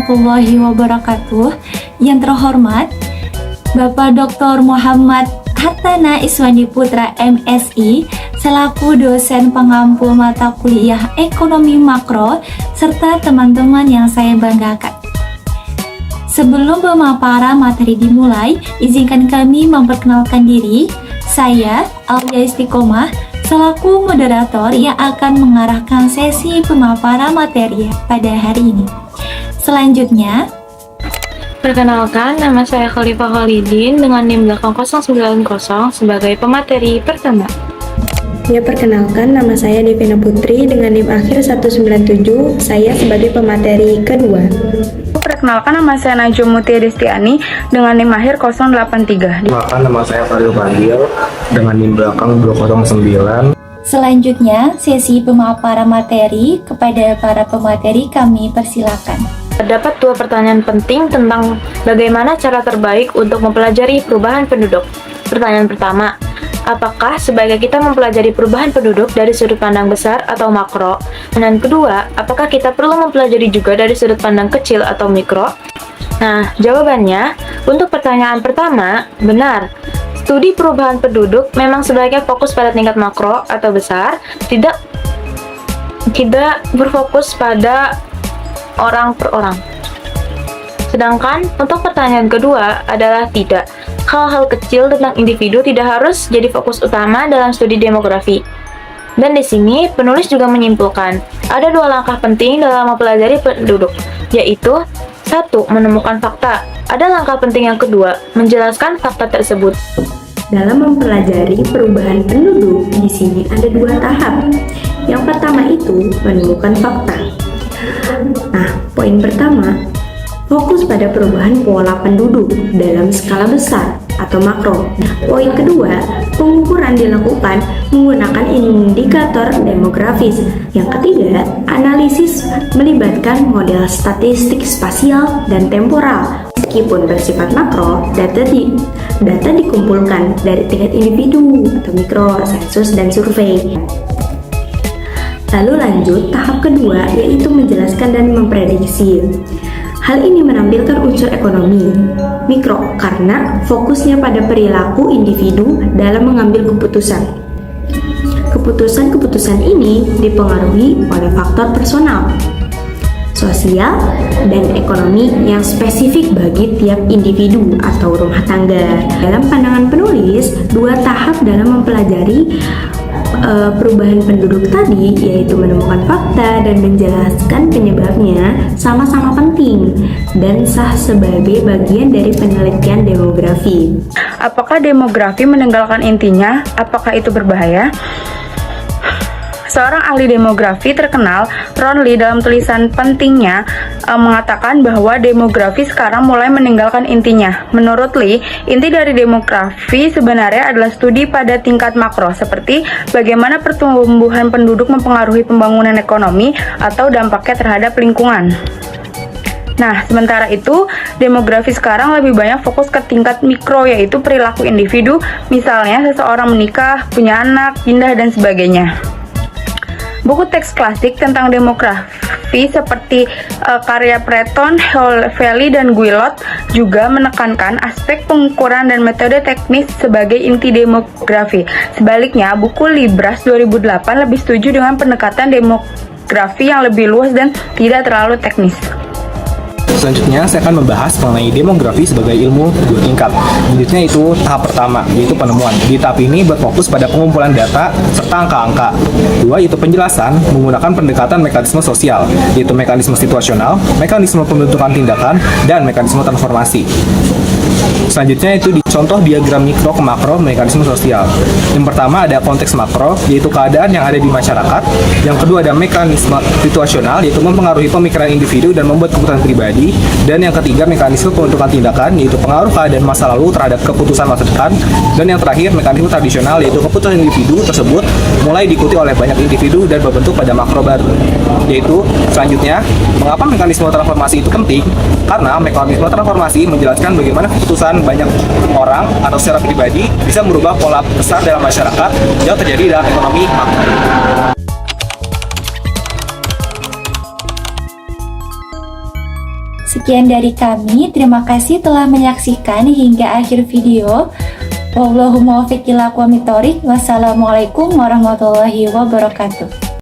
warahmatullahi wabarakatuh. Yang terhormat Bapak Dr. Muhammad Hartana Iswandi Putra MSI selaku dosen pengampu mata kuliah Ekonomi Makro serta teman-teman yang saya banggakan. Sebelum pemaparan materi dimulai, izinkan kami memperkenalkan diri. Saya Aulia Istiqomah selaku moderator yang akan mengarahkan sesi pemaparan materi pada hari ini. Selanjutnya, perkenalkan, nama saya Khalifah Khalidin dengan NIM belakang 090 sebagai pemateri pertama. Ya, perkenalkan, nama saya Devina Putri dengan NIM akhir 197, saya sebagai pemateri kedua. Perkenalkan, nama saya Najwa Mutia Destiani dengan NIM akhir 083. Perkenalkan, nama saya Fadil Fadil dengan NIM belakang 209. selanjutnya sesi pemaparan materi kepada para pemateri kami persilakan. Terdapat dua pertanyaan penting tentang bagaimana cara terbaik untuk mempelajari perubahan penduduk. Pertanyaan pertama, apakah sebaiknya kita mempelajari perubahan penduduk dari sudut pandang besar atau makro? Dan kedua, apakah kita perlu mempelajari juga dari sudut pandang kecil atau mikro? Nah, jawabannya, untuk pertanyaan pertama, benar. Studi perubahan penduduk memang sebaiknya fokus pada tingkat makro atau besar, tidak berfokus pada orang per orang. Sedangkan untuk pertanyaan kedua adalah tidak. Hal-hal kecil tentang individu tidak harus jadi fokus utama dalam studi demografi. Dan di sini penulis juga menyimpulkan ada dua langkah penting dalam mempelajari penduduk, yaitu 1. Menemukan fakta. Ada langkah penting yang kedua, menjelaskan fakta tersebut. Dalam mempelajari perubahan penduduk, di sini ada dua tahap. Yang pertama itu menemukan fakta. Nah, poin pertama, fokus pada perubahan pola penduduk dalam skala besar atau makro. Poin kedua, pengukuran dilakukan menggunakan indikator demografis. Yang ketiga, analisis melibatkan model statistik spasial dan temporal. Meskipun bersifat makro, data dikumpulkan dari tingkat individu atau mikro, sensus, dan survei. Lalu lanjut tahap kedua, yaitu menjelaskan dan memprediksi. Hal ini menampilkan unsur ekonomi mikro karena fokusnya pada perilaku individu dalam mengambil keputusan. Keputusan ini dipengaruhi oleh faktor personal, sosial, dan ekonomi yang spesifik bagi tiap individu atau rumah tangga. Dalam pandangan penulis, dua tahap dalam mempelajari perubahan penduduk tadi, yaitu menemukan fakta dan menjelaskan penyebabnya, sama-sama penting dan sah sebagai bagian dari penelitian demografi. Apakah demografi meninggalkan intinya? Apakah itu berbahaya? Seorang ahli demografi terkenal, Ron Lee, dalam tulisan pentingnya mengatakan bahwa demografi sekarang mulai meninggalkan intinya. Menurut Lee, inti dari demografi sebenarnya adalah studi pada tingkat makro, seperti bagaimana pertumbuhan penduduk mempengaruhi pembangunan ekonomi atau dampaknya terhadap lingkungan. Nah, sementara itu, demografi sekarang lebih banyak fokus ke tingkat mikro, yaitu perilaku individu, misalnya seseorang menikah, punya anak, pindah, dan sebagainya. Buku teks klasik tentang demografi seperti karya Breton, Valley, dan Guillot juga menekankan aspek pengukuran dan metode teknis sebagai inti demografi. Sebaliknya, buku Libras 2008 lebih setuju dengan pendekatan demografi yang lebih luas dan tidak terlalu teknis. Selanjutnya, saya akan membahas mengenai demografi sebagai ilmu dua tingkat. Selanjutnya itu tahap pertama, yaitu penemuan. Di tahap ini berfokus pada pengumpulan data serta angka-angka. Dua, yaitu penjelasan menggunakan pendekatan mekanisme sosial, yaitu mekanisme situasional, mekanisme pembentukan tindakan, dan mekanisme transformasi. Selanjutnya itu dicontoh diagram mikro ke makro mekanisme sosial. Yang pertama ada konteks makro, yaitu keadaan yang ada di masyarakat. Yang kedua ada mekanisme situasional, yaitu mempengaruhi pemikiran individu dan membuat keputusan pribadi. Dan yang ketiga mekanisme pembentukan tindakan, yaitu pengaruh keadaan masa lalu terhadap keputusan masa depan. Dan yang terakhir mekanisme tradisional, yaitu keputusan individu tersebut mulai diikuti oleh banyak individu dan berbentuk pada makro baru. Yaitu selanjutnya, mengapa mekanisme transformasi itu penting? Karena mekanisme transformasi menjelaskan bagaimana keputusan banyak orang atau secara pribadi bisa merubah pola besar dalam masyarakat yang terjadi dalam ekonomi makro. sekian dari kami. Terima kasih telah menyaksikan hingga akhir video. Wallahumma waffiq ila aqwamit thoriq. Wassalamualaikum warahmatullahi wabarakatuh.